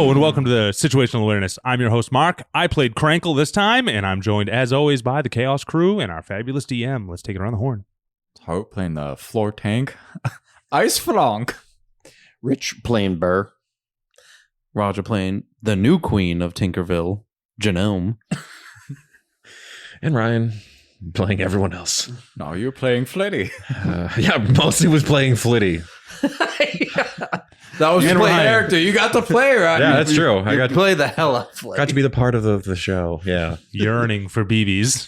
Hello and welcome to the Situational Awareness. I'm your host, Mark. I played Crankle this time, and I'm joined, as always, by the Chaos crew and our fabulous DM. Let's take it around the horn. Hope playing the floor tank. Ice Frank. Rich playing Burr. Roger playing the new queen of Tinkerville, Genome. And Ryan playing everyone else. No, you're playing Flitty. Yeah, mostly was playing Flitty. That was your character. You got to play, right? Yeah, that's true. I got Play the hell out of Flitty. got to be the part of the show. Yeah. Yearning for BBs.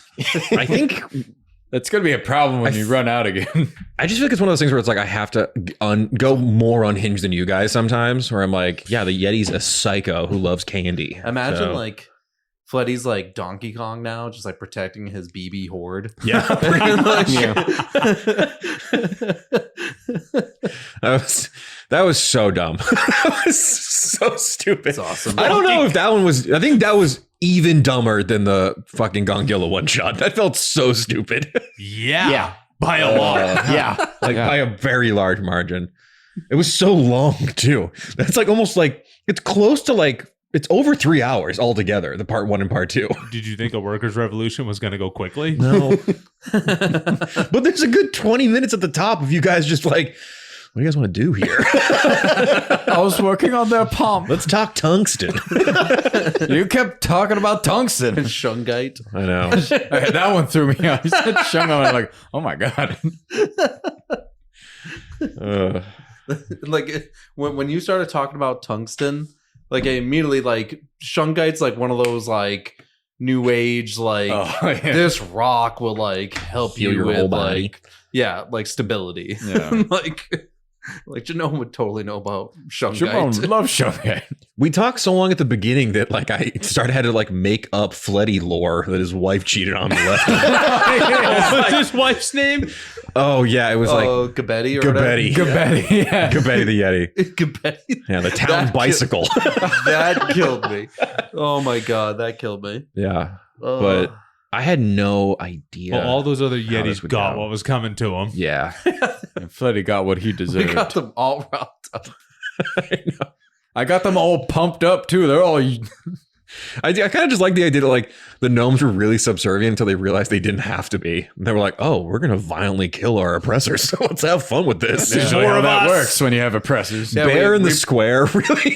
I think That's going to be a problem when you run out again. I just feel like it's one of those things where it's like I have to go more unhinged than you guys sometimes, where I'm like, yeah, the Yeti's a psycho who loves candy. Imagine So- like Fleddy's like Donkey Kong now, just like protecting his BB horde. Yeah. That was so dumb. That was so stupid. It's awesome. I don't know if that one was. I think that was even dumber than the fucking Gongilla one shot. That felt so stupid. Yeah. By a lot. By a very large margin. It was so long too. That's like almost like it's close to like it's over 3 hours altogether. The part 1 and part 2. Did you think a workers' revolution was going to go quickly? No, but there's a good 20 minutes at the top of you guys just like, what do you guys want to do here? I was working on their pump. Let's talk tungsten. You kept talking about tungsten. Shungite. I know. That one threw me out. You said Shung. I was like, oh my God. Like when you started talking about tungsten, like I immediately like Shungite's like one of those like new age like this rock will like help Heal you your with whole body. like stability. Yeah. like Janome would totally know about Shungite. Shimon loves Shungite. We talked so long at the beginning that like I had to like make up Fleddy lore that his wife cheated on me left. What's his wife's name? Oh yeah, it was like Gabetti or Gabetti. Gabetti, yeah. Gabetti the Yeti. Gabetti. Yeah, the town bicycle. That killed me. Oh my God, that killed me. Yeah, but I had no idea. Well, all those other how this Yetis would got go. what was coming to them. Yeah. And Flitty got what he We deserved. got them all riled up. I got them all pumped up too. They're all I kind of just like the idea that like the gnomes were really subservient until they realized they didn't have to be. And they were like, oh, we're going to violently kill our oppressors. So let's have fun with this. That's More how of that us. works when you have oppressors. Yeah, Bear in the we- square really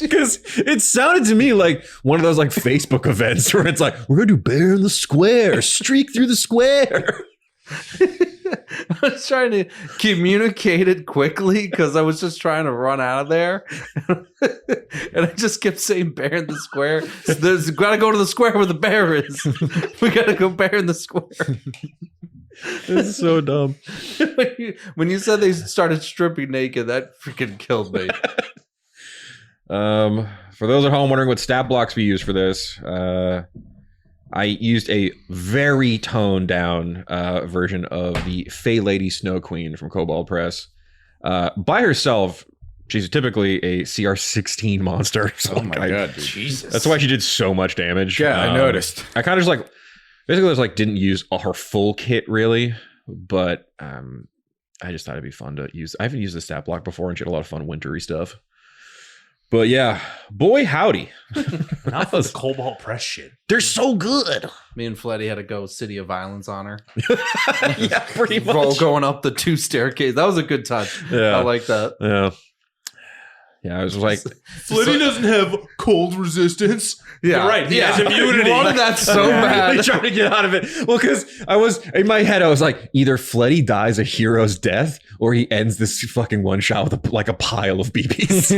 because it sounded to me like one of those like Facebook events where it's like, we're going to do bear in the square, streak through the square. I was trying to communicate it quickly because I was just trying to run out of there. And I just kept saying bear in the square. There's got to go to the square where the bear is. We got to go bear in the square. This is so dumb. When you said they started stripping naked, that freaking killed me. For those at home wondering what stat blocks we use for this, I used a very toned down version of the Fey Lady Snow Queen from Cobalt Press. By herself, she's typically a CR16 monster. So Oh my God, dude. Jesus. that's why she did so much damage. Yeah, I noticed. I kind of just like basically just like didn't use all her full kit really, but I just thought it'd be fun to use. I haven't used the stat block before, and she had a lot of fun wintry stuff. But yeah, boy howdy. Not for the Cobalt Press shit. They're so good. Me and Fleddy had to go City of Violence on her. Yeah, pretty Roll much. going up the 2 staircase. That was a good touch. Yeah. I like that. Yeah. Yeah, I was like, Flitty doesn't have cold resistance. Yeah. You're right. He has immunity. You wanted that so I'm bad. really trying to get out of it. Well, because I was in my head, I was like, either Fleddy dies a hero's death, or he ends this fucking one shot with like a pile of BBs.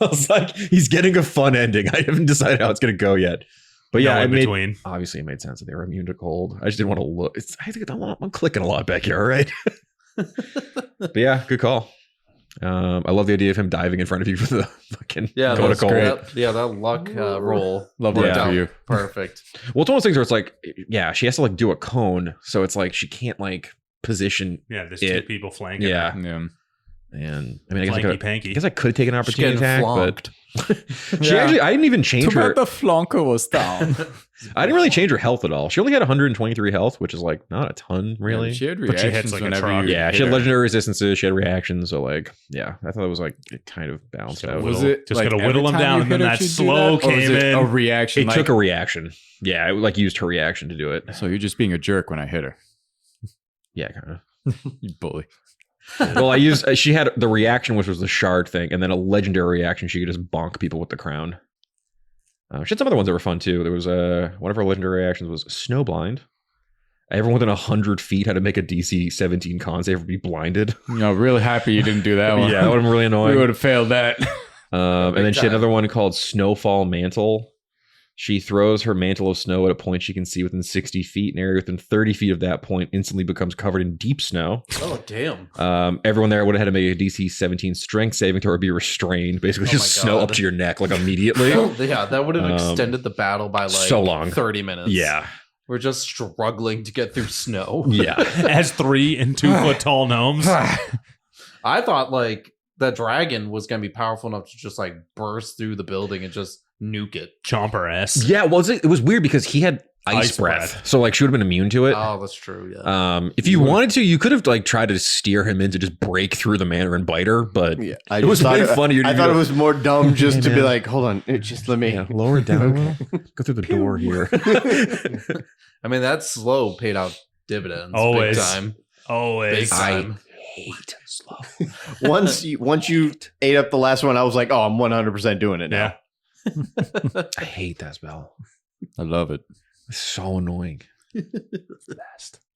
I was like, he's getting a fun ending. I haven't decided how it's going to go yet. But yeah, No it in made, between. obviously it made sense that they were immune to cold. I just didn't want to look. I'm clicking a lot back here. All right. But yeah, good call. I love the idea of him diving in front of you for the fucking Yeah, go to that's cold. great. That luck roll. Love that worked for out you. Perfect. Well, it's one of those things where it's like, yeah, she has to like do a cone, so it's like she can't like position. Yeah, there's It- 2 people flanking. Yeah, Yeah. And I mean, I Flanky-panky. guess I could take an She's opportunity getting attack, flonked. but she actually, I didn't even change Too her. bad the flonker was down. I didn't really change her health at all. She only had 123 health, which is like not a ton, really. She had But she reactions hits like a whenever truck. you Yeah, hit she had her. legendary resistances. She had reactions. So like, yeah, I thought it was like it kind of balanced So out. Was Whittle. it Just like gotta whittle every him time down, you and then hit her, that she'd do slow Or was came it in. a reaction. It like, took a reaction. Yeah, it like used her reaction to do it. So you're just being a jerk when I hit her. Yeah, kind of. You bully. Well, I used. She had the reaction, which was the shard thing, and then a legendary reaction. She could just bonk people with the crown. She had some other ones that were fun too. There was one of her legendary reactions was snowblind. Everyone within 100 feet had to make a DC 17 con save or be blinded. You know, really happy you didn't do that one. Yeah, that would have been really We annoying. would have failed that. And then she had time. another one called Snowfall Mantle. She throws her mantle of snow at a point she can see within 60 feet. An area within 30 feet of that point instantly becomes covered in deep snow. Oh, damn. Everyone there would have had to make a DC 17 strength saving throw or be restrained. Basically, Oh just my snow God. up to your neck like immediately. Yeah, that would have extended the battle by like so long. 30 minutes. Yeah. We're just struggling to get through snow. Yeah. As 3 and 2 foot tall gnomes. I thought like that dragon was going to be powerful enough to just like burst through the building and just nuke it. Chomp her ass. Yeah, it was weird because he had ice breath. So like she would have been immune to it. Oh, that's true. Yeah. If you wanted to, you could have like tried to steer him in to just break through the manor and bite her, but Yeah, it was way funnier. I thought it was more dumb just Hey, to be man. like, hold on, just let me. Yeah, lower it down a little. Go through the door here. I mean, that slow paid out dividends. Always. Big time. Always. Big time. Hate slow. Once you ate up the last one, I was like, oh, I'm 100% doing it now. Yeah. I hate that spell. I love it. It's so annoying.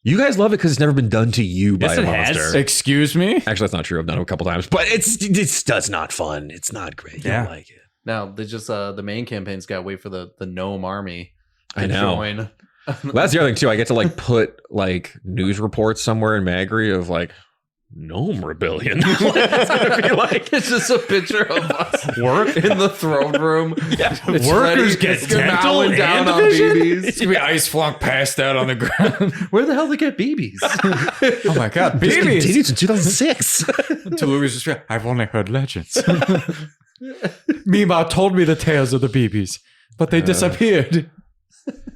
You guys love it because it's never been done to you by Yes, a it has. monster. Excuse me? Actually, that's not true. I've done it a couple times, but that's not fun. It's not great. Yeah. I don't like it. Now they just the main campaign's got to wait for the gnome army to I know. join. Well, that's the other thing too. I get to like put like news reports somewhere in Magri of like gnome rebellion. It's gonna be like It's just a picture of us Work. in the throne room. Yeah. It's Workers Freddy get dental mowing and down on division? BBs. It's gonna be Ice Flonk passed out on the ground. Where the hell they get BBs? Oh my god, this babies! continued since 2006. Toulouse is just, I've only heard legends. Mima told me the tales of the BBs, but they disappeared.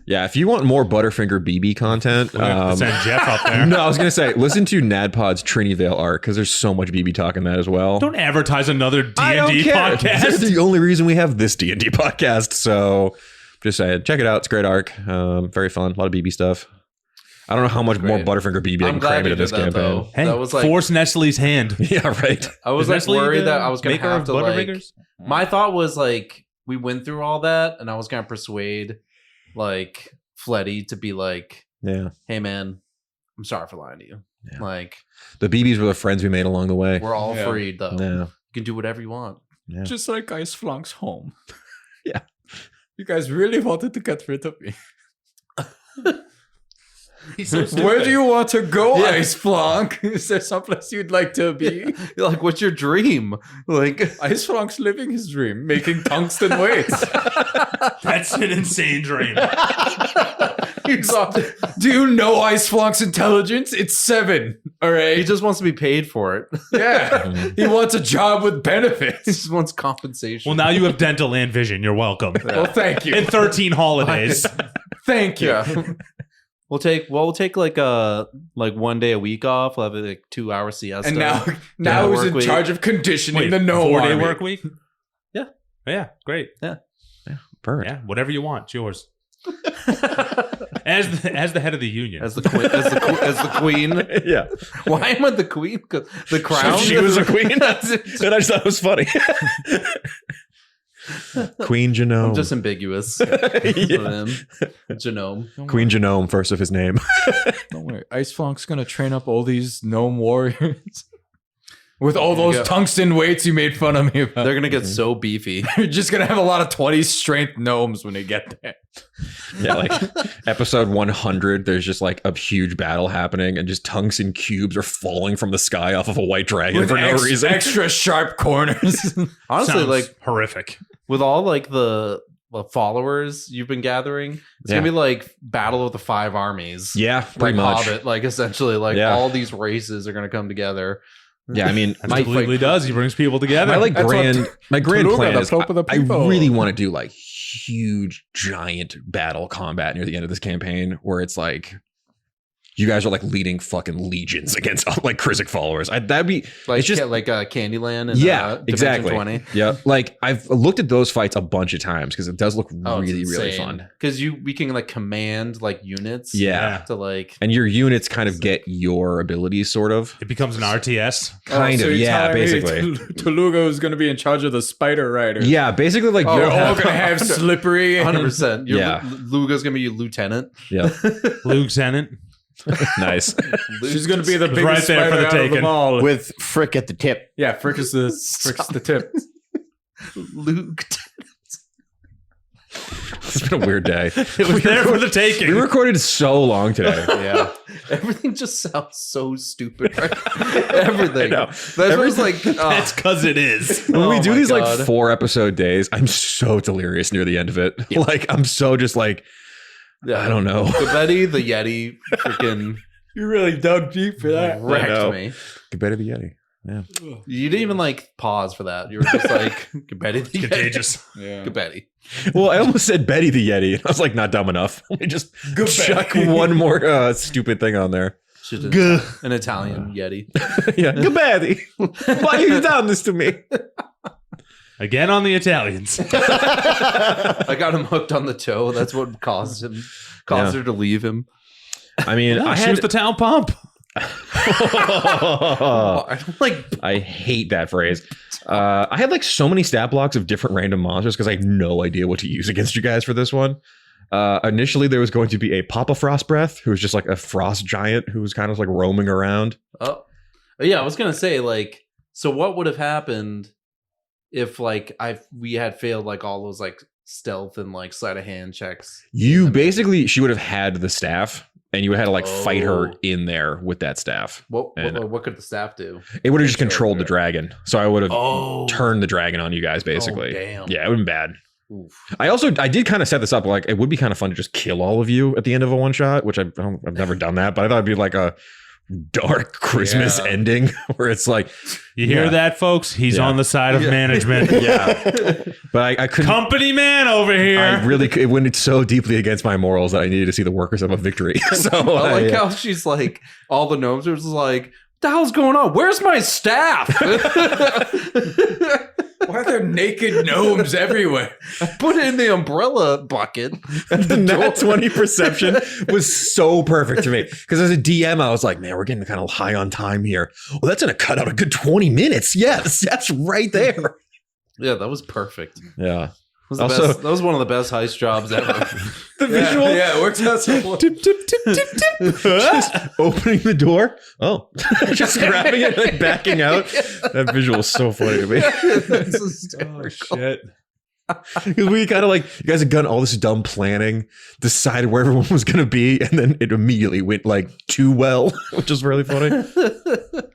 Yeah, if you want more Butterfinger BB content, We're gonna have to send Jeff up there. no, I was gonna say listen to Nadpod's Trinity Vale art because there's so much BB talk in that as well. Don't advertise another I don't D&D care. That's podcast. the only reason we have this D&D podcast. So just saying, check it out. It's a great arc. Very fun. A lot of BB stuff. I don't know how much more Great. Butterfinger BB I I'm can glad cram you into did this that, campaign. though. Hey, That was like force Nestle's hand. Yeah, right. I was Is like Nestle worried the that I was gonna maker have of to like. Butterfingers? My thought was like we went through all that, and I was gonna persuade like Fleddy to be like, Yeah. "Hey man, I'm sorry for lying to you. Yeah. Like The BBs were the friends we made along the way. we're all Yeah. freed though. Yeah. You can do whatever you want." Yeah. Just like Ice Flonk's home. Yeah. You guys really wanted to get rid of me. He's so Where do you want to go, Yeah. Ice Flonk? Is there someplace you'd like to be? You're like, what's your dream? Like, Ice Flonk's living his dream, making tungsten weights. That's an insane dream. he's all, Do you know Ice Flonk's intelligence? It's 7. All he right. just wants to be paid for it. Yeah. He wants a job with He benefits. just wants compensation. Well, now you have dental and vision. You're welcome. Well, thank you. And 13 holidays. Thank you. yeah. We'll take like 1 day a week off. We'll have like 2 hour siesta. And now Yeah, he's work in week. charge of conditioning Wait, the gnome 4-day army. work week? Yeah. Yeah, great. Perfect. Yeah, whatever you want. It's yours. As the head of the union. as the queen. Yeah. Why am I the queen? 'Cause the crown. She was a queen. And I just thought it was funny. Queen Genome. I'm just ambiguous. Yeah. Genome. Queen Genome, first of his name. Don't worry. Ice Flonk's gonna train up all these gnome warriors. With all There you those go. tungsten weights you made fun of me about. They're gonna get so beefy. You're just gonna have a lot of 20 strength gnomes when they get there. Yeah, like episode 100, there's just like a huge battle happening and just tungsten cubes are falling from the sky off of a white dragon With for no reason. extra sharp corners. Honestly, Sounds like horrific. with all like the followers you've been gathering, it's Yeah. gonna be like Battle of the 5 Armies. Yeah, Like pretty much. Hobbit, like essentially, like Yeah. all these races are gonna come together. Yeah, I mean, That's what Bleedly does. He brings people together. my grand Toluca, plan the is Pope of the I people. really want to do like huge, giant battle combat near the end of this campaign where it's like you guys are like leading fucking legions against like Krizik followers. That'd be Like it's just Candyland and yeah, Dimension exactly. 20. Yeah, like I've looked at those fights a bunch of times because it does look really fun. Because we can like command like units. Yeah. To like. And your units kind of get your abilities, sort of. It becomes an RTS. Kind of, yeah, basically. Toluca is going to be in charge of the Spider Riders. Yeah, basically, like They're you're all going to have slippery. 100%. Yeah. Luga's gonna be your lieutenant. Yeah, Lieutenant. nice. She's going to be the biggest right there spider for the out of taking. them all. With Frick at the tip. Yeah, Frick is the tip. Luke. It's been a weird day. It was there for the taking. We recorded so long today. Yeah. Everything just sounds so stupid. Right? Everything. I know. That's what it's like. That's because it is. When we Oh do my these like God. 4-episode days, I'm so delirious near the end of it. Like I'm so just like I don't know. The Betty, the Yeti, freaking You really dug deep for that. wrecked know. me. Better the Yeti. Yeah. You didn't even like pause for that. You were just like, Betty, the Yeti. Contagious. Yeah. Betty. Well, I almost said Betty the Yeti. And I was like, not dumb enough. Let me just chuck one more stupid thing on there. Should an Italian Yeti. Yeah. Good Betty. Why have you done this to me? Again on the Italians. I got him hooked on the toe. That's what caused her to leave him. I mean, I She had was the town pump. I don't like. I hate that phrase. I had like so many stat blocks of different random monsters because I had no idea what to use against you guys for this one. Initially, there was going to be a Papa Frost Breath, who was just like a frost giant who was kind of like roaming around. Oh, yeah. I was gonna say like. So what would have happened if like we had failed like all those like stealth and like sleight of hand checks? You basically, she would have had the staff, and you would have had to like fight her Oh. in there with that staff. What And- what could the staff do? It would have just controlled the dragon, so I would have Oh. turned the dragon on you guys. Basically, damn. yeah, it would have been bad. Oof. I did kind of set this up like it would be kind of fun to just kill all of you at the end of a one shot, which I've never done that, but I thought it'd be like a dark Christmas Yeah. ending where it's like, You hear Yeah. that, folks? He's Yeah. on the side of management. yeah, but I couldn't. Company man over here. I really it went so deeply against my morals that I needed to see the workers have a victory. So I like how she's like, all the gnomes are just like, what the hell's going on? Where's my staff? Why are there naked gnomes everywhere? I put it in the umbrella bucket. the nat 20 perception was so perfect to me because as a DM, I was like, man, we're getting kind of high on time here. Well, that's going to cut out a good 20 minutes. Yes, that's right there. Yeah, that was perfect. Yeah. That was, Also- that was one of the best heist jobs ever. The visual. Yeah, it works out so well. Tip, tip, tip, tip, tip. Just opening the door. Oh, just grabbing it, like backing out. That visual is so funny to me. That's hysterical. Shit. Because we kind of like, you guys had done all this dumb planning, decided where everyone was going to be, and then it immediately went like too well, which is really funny.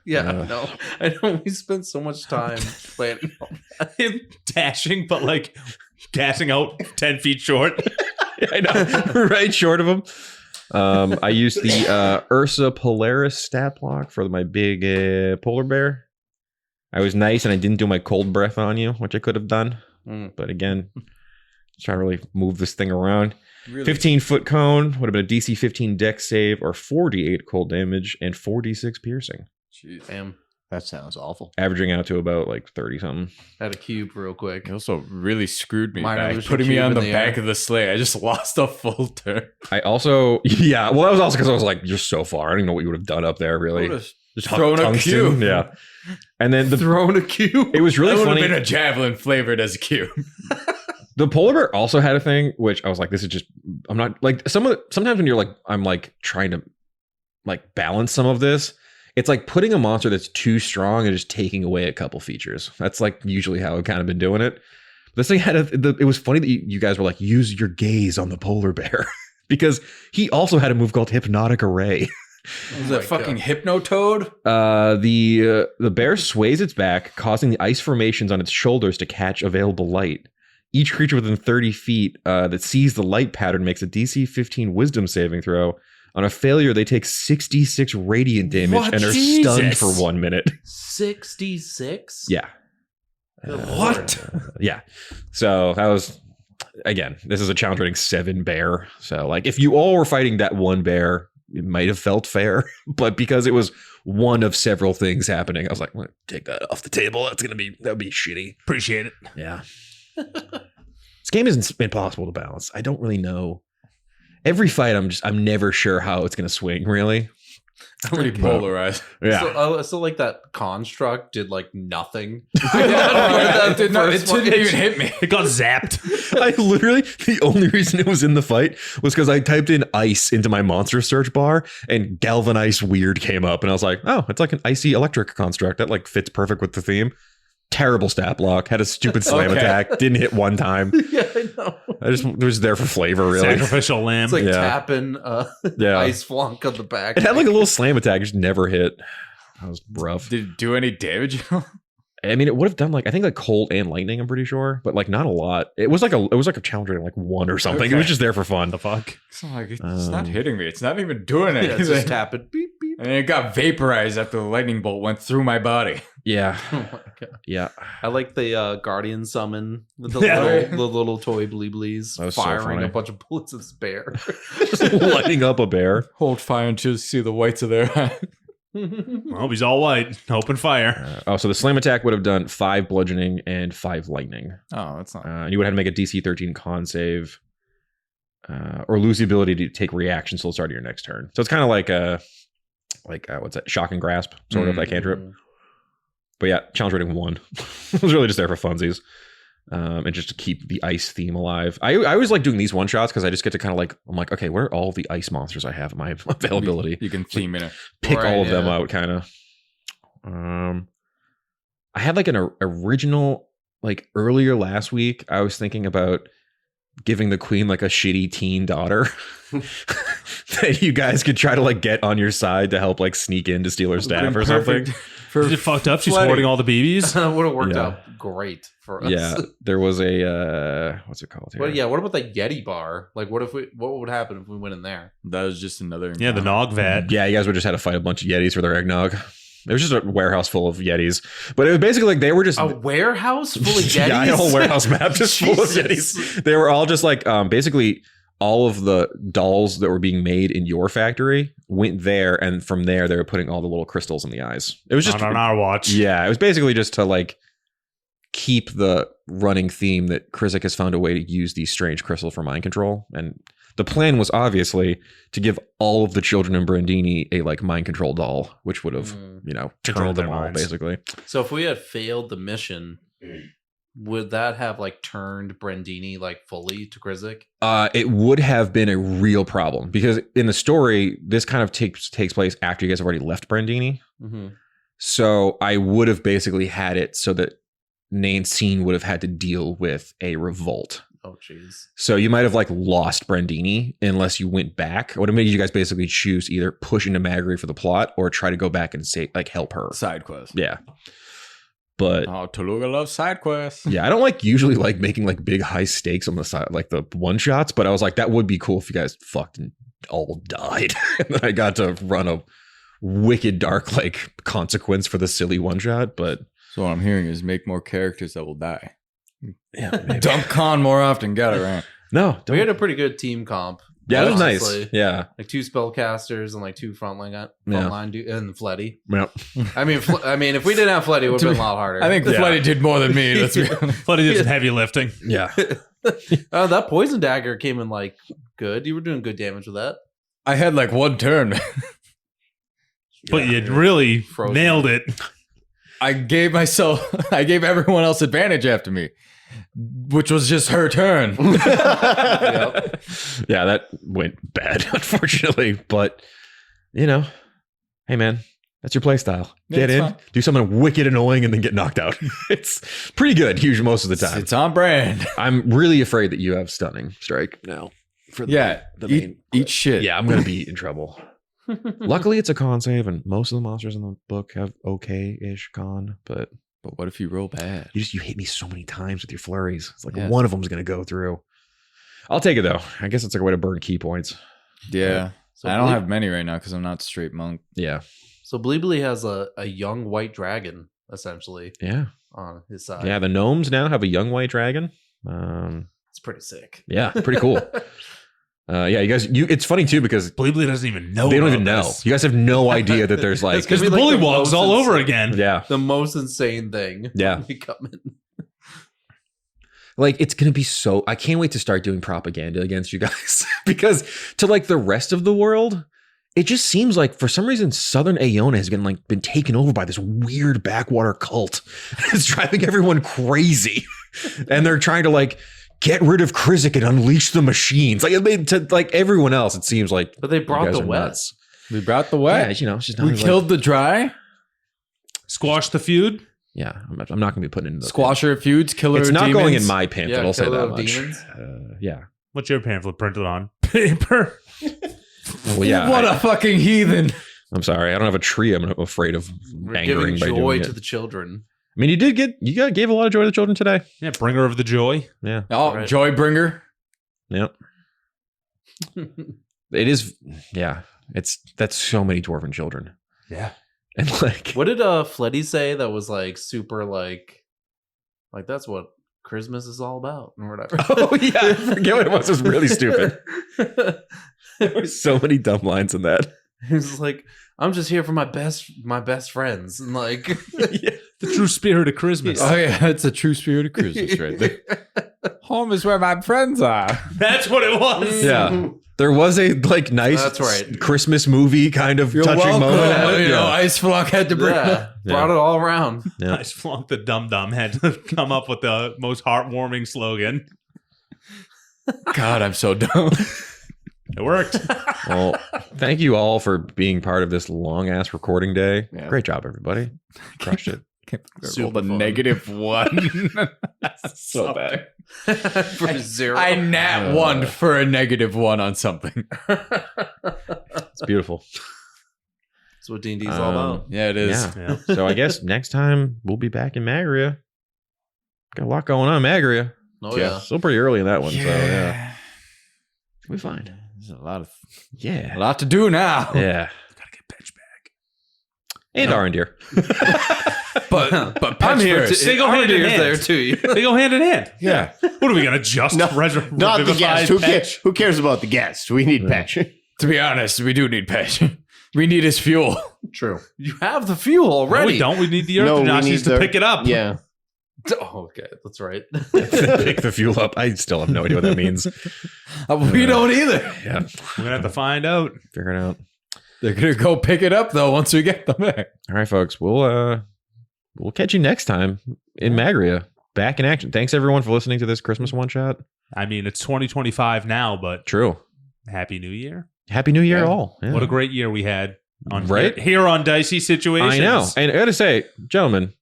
Yeah, I know. We spent so much time planning all that. Him dashing, but like gassing out 10 feet short. I know, right short of him. I used the Ursa Polaris stat block for my big polar bear. I was nice and I didn't do my cold breath on you, which I could have done. But again, trying to really move this thing around. Really? 15-foot cone would have been a DC 15 dex save or 4d8 cold damage and 4d6 piercing, Jeez. Damn. That sounds awful. averaging out to about like 30 something. Had a cube real quick. It also really screwed me Minor back, illusion putting me cube on in the the back air. of the sleigh. I just lost a full turn. I also, yeah, well, that was also because I was like, you're so far. I don't even know what you would have done up there, really. Just thrown a tungsten, cube. yeah. And then Thrown a cube. it was really That would funny. have been a javelin flavored as a cube. The polar bear also had a thing, which I was like, this is just, I'm not like sometimes when you're like, I'm like trying to like balance some of this. It's like putting a monster that's too strong and just taking away a couple features. That's like usually how I've kind of been doing it. This thing had it was funny that you guys were like, use your gaze on the polar bear because he also had a move called Hypnotic Array. Was that fucking Hypnotoad? The bear sways its back, causing the ice formations on its shoulders to catch available light. Each creature within 30 feet that sees the light pattern makes a DC 15 wisdom saving throw On a failure, they take 66 radiant damage What? and are Jesus. stunned for 1 minute. 66? Yeah. What? Yeah. So that was, again, this is a challenge rating 7 bear. So like if you all were fighting that one bear, it might have felt fair, but because it was one of several things happening, I was like, I'm gonna take that off the table. That'd be shitty. Appreciate it. Yeah. This game isn't impossible to balance. I don't really know. Every fight, I'm never sure how it's gonna swing, really. Pretty polarized. Yeah. So like that construct did like nothing. It didn't even hit me. It got zapped. I literally, the only reason it was in the fight was because I typed in ice into my monster search bar and galvanized weird came up. And I was like, oh, it's like an icy electric construct. That like fits perfect with the theme. Terrible stat block. Had a stupid slam Okay. attack. Didn't hit one time. Yeah, I know. I just was there for flavor, really. Sacrificial lamb. It's like Yeah. tapping Yeah. ice flunk on the back. It had like a little slam attack. Just never hit. That was rough. Did it do any damage? I mean, it would have done like, I think like cold and lightning, I'm pretty sure, but like not a lot. It was like a challenge rating like 1 or something. It was Okay. just there for fun. the fuck? It's not, it's not hitting me. It's not even doing Yeah, anything. it's just tapping. Beep beep. And it got vaporized after the lightning bolt went through my body. Yeah. Oh my god. Yeah. I like the Guardian summon with the, Yeah. the little toy bleeblies That was so firing funny. a bunch of bullets at this bear. Just lighting up a bear. Hold fire until you see the whites of their eyes. Well, he's all white. Open fire. So the slam attack would have done 5 bludgeoning and 5 lightning. Oh, that's not. And you would have to make a DC 13 con save, or lose the ability to take reactions till the start of your next turn. So it's kind of like what's that? Shock and grasp, sort of that cantrip. But yeah, challenge rating 1. It was really just there for funsies, and just to keep the ice theme alive. I always like doing these one shots because I just get to kind of like, I'm like, okay, where are all the ice monsters I have at my availability? You can theme in it. Pick Right, all of them yeah. out, kind of. I had like an original, like earlier last week, I was thinking about giving the queen like a shitty teen daughter that you guys could try to like get on your side to help like sneak in to steal her staff or something. For Is it fucked up? She's flooding. hoarding all the BBs. That would have worked Yeah. out great for us. Yeah, there was a what's it called? Here? But yeah, what about that Yeti bar? Like, what would happen if we went in there? That was just another. Yeah, the Nog vat. Yeah, you guys would just had to fight a bunch of Yetis for their eggnog. It was just a warehouse full of Yetis, but it was basically like they were just A warehouse full of Yetis? Yeah, I had a whole warehouse map just full of Jesus. Yetis. They were all just like basically all of the dolls that were being made in your factory went there, and from there they were putting all the little crystals in the eyes. It was just Not on our watch. yeah, it was basically just to like keep the running theme that Kriszmas has found a way to use these strange crystals for mind control. And the plan was obviously to give all of the children in Brandini a like mind control doll, which would have, you know, Controlled turned them their all minds. basically. So if we had failed the mission, would that have like turned Brandini like fully to Kriszmas? It would have been a real problem because in the story, this kind of takes place after you guys have already left Brandini. Mm-hmm. So I would have basically had it so that Nancine would have had to deal with a revolt. Oh, jeez. So you might have like lost Brandini unless you went back. It would have made you guys basically choose either push into Magri for the plot or try to go back and say like help her. side quest. Yeah. But Oh, Toluga loves side quests. yeah, I don't like usually like making like big high stakes on the side, like the one shots, but I was like, that would be cool if you guys fucked and all died. And then I got to run a wicked dark like consequence for the silly one shot. But So what I'm hearing is make more characters that will die. yeah, maybe. Dump Khan more often. Got it right. No, We had a pretty good team comp. yeah, that was nice. honestly. Yeah. Like 2 spellcasters and like 2 frontline and Fletty. Yeah. I mean, if we didn't have Fletty, it would have been a lot harder. I think Yeah. Fletty did more than me. Let's be honest. But he did some heavy lifting. Yeah. that poison dagger came in like good. You were doing good damage with that. I had like one turn. But you really Frozen. nailed it. I gave everyone else advantage after me, which was just her turn. Yeah, that went bad, unfortunately. But you know, hey man, that's your play style. Yeah, Get it's in, fine. do something wicked annoying, and then get knocked out. It's pretty good, usually most of the time. It's on brand. I'm really afraid that you have stunning strike now. For the, Yeah, the main. eat shit. Yeah, I'm gonna be in trouble. Luckily, it's a con save, and most of the monsters in the book have okay-ish con. But But what if you roll bad? you hit me so many times with your flurries. It's like Yeah. one of them's gonna go through. I'll take it though. I guess it's like a way to burn key points. Yeah. So I don't have many right now because I'm not straight monk. Yeah. So Bleebly has a young white dragon essentially Yeah. on his side. Yeah. The gnomes now have a young white dragon. It's pretty sick. Yeah. Pretty cool. Yeah, you guys. It's funny too because Bleebly doesn't even know. they don't about even know. this. You guys have no idea that there's like. It's gonna Because the be like the bullywog's most all over insane- again. Yeah. The most insane thing. Yeah. When we come in. Like it's gonna be so. I can't wait to start doing propaganda against you guys because to like the rest of the world, it just seems like for some reason Southern Aeona has been taken over by this weird backwater cult. It's driving everyone crazy, and they're trying to like get rid of Krizik and unleash the machines. Like it made to like everyone else. It seems like, But they you brought guys the are West. nuts. We brought the Yeah, wet. you know, it's just not We like- killed the dry. Squash the feud. Yeah, I'm not gonna be putting it in the Squasher of feuds, killer It's of not demons. going in my pamphlet. Yeah, I'll say Killer that of much. Demons. Yeah. What's your pamphlet printed on? Paper. Well, yeah. What a fucking heathen. I'm sorry. I don't have a tree. I'm afraid of We're angering giving by joy doing to it. the children. I mean, you gave a lot of joy to the children today. Yeah, bringer of the joy. Yeah. Oh, Right. Joybringer. Yep. It is. Yeah. That's so many dwarven children. Yeah. And like, What did Fleddy say that was like super like that's what Christmas is all about or whatever? oh yeah, I forget what it was. It was really stupid. There were so many dumb lines in that. He was like, I'm just here for my best friends. And like Yeah. The true spirit of Christmas. Oh yeah, it's a true spirit of Christmas right there. Home is where my friends are. That's what it was. Yeah. There was a like nice That's right. Christmas movie kind of You're touching welcome. moment. You know, Yeah. Ice Flunk had to bring. Yeah, brought it all around. Yeah. Nice flunk the dum dum had to come up with the most heartwarming slogan. God, I'm so dumb. It worked. Well, thank you all for being part of this long ass recording day. Yeah. Great job, everybody. Crushed it. Rolled a fun. -1. So bad. For zero. I nat 1 for a -1 on something. It's beautiful. That's what D&D is all about. Yeah, it is. Yeah. Yeah. So I guess next time we'll be back in Magria. Got a lot going on in Magria. Oh yeah. Still pretty early in that one. So yeah. We'll be fine. There's a lot Yeah. to do now. Yeah. Gotta get Petch back. And No. Arendir. But I'm Patch here first. They go hand in hand. there too. They go hand in hand. Yeah. What are we gonna just No, Not the revivify guest. Petch? Who cares about the guest? We need Patch. To be honest, we do need Patch. We need his fuel. True. You have the fuel No, already. we don't. We need the Earth No, we Genasies need to the- pick it up. Yeah. Oh, okay, that's right. Pick the fuel up. I still have no idea what that means. We don't either. Yeah. We're gonna have to find out. Figure it out. They're gonna go pick it up though once we get them back. All right, folks. We'll catch you next time in Magria. Back in action. Thanks everyone for listening to this Christmas one shot. I mean, it's 2025 now, but True. Happy New Year. Happy New Year Yeah. all. Yeah. What a great year we had on Right? here on Dicey Situations. I know. And I gotta say, gentlemen,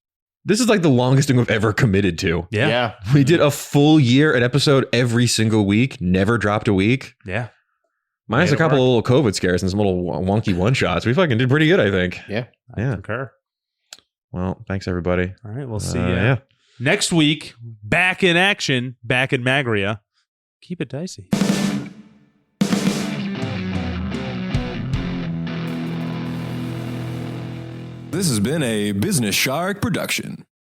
this is like the longest thing we've ever committed to. Yeah. Yeah. We did a full year, an episode every single week, never dropped a week. Yeah. Minus Made a it couple work. of little COVID scares and some little wonky one shots. We fucking did pretty good, I think. Yeah. Yeah. Concur. Well, thanks everybody. All right. We'll see you Yeah. next week. Back in action. Back in Magria. Keep it dicey. This has been a Business Shark production.